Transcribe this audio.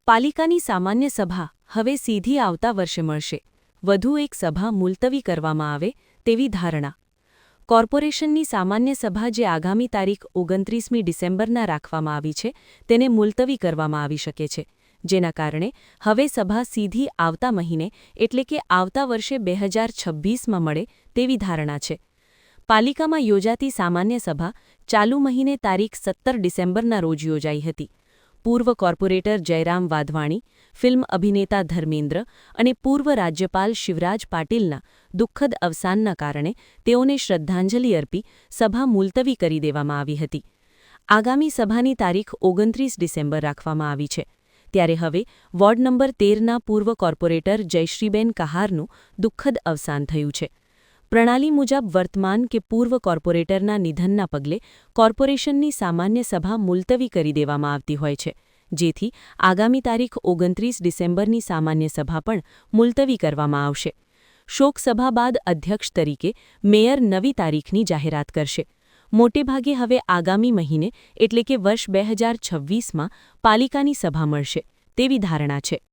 પાલિકાની સામાન્ય સભા હવે સીધી આવતા વર્ષે મળશે. વધુ એક સભા મુલતવી કરવામાં આવે તેવી ધારણા. કોર્પોરેશનની સામાન્ય સભા જે આગામી તારીખ 29મી ડિસેમ્બરના રાખવામાં આવી છે તેને મુલતવી કરવામાં આવી શકે છે, જેના કારણે હવે સભા સીધી આવતા મહિને એટલે કે આવતા વર્ષે 2026માં મળે તેવી ધારણા છે. પાલિકામાં યોજાતી સામાન્ય સભા ચાલુ મહિને તારીખ 17 ડિસેમ્બરના રોજ યોજાઈ હતી. પૂર્વ કોર્પોરેટર જયરામ વાધવાણી, ફિલ્મ અભિનેતા ધર્મેન્દ્ર અને પૂર્વ રાજ્યપાલ શિવરાજ પાટીલના દુઃખદ અવસાનના કારણે તેઓને શ્રદ્ધાંજલિ અર્પી સભા મુલતવી કરી દેવામાં આવી હતી. આગામી સભાની તારીખ 29 ડિસેમ્બર રાખવામાં આવી છે. ત્યારે હવે વોર્ડ નંબર 13ના પૂર્વ કોર્પોરેટર જયશ્રીબેન કહારનું દુઃખદ અવસાન થયું છે. પ્રણાલી મુજબ વર્તમાન કે પૂર્વ કોર્પોરેટરના નિધનના પગલે કોર્પોરેશનની સામાન્ય સભા મુલતવી કરી દેવામાં આવતી હોય છે, જેથી આગામી તારીખ 29 ડિસેમ્બરની સામાન્ય સભા પણ મુલતવી કરવામાં આવશે. શોકસભા બાદ અધ્યક્ષ તરીકે મેયર નવી તારીખની જાહેરાત કરશે. મોટેભાગે હવે આગામી મહિને એટલે કે વર્ષ 2026માં પાલિકાની સભા મળશે તેવી ધારણા છે.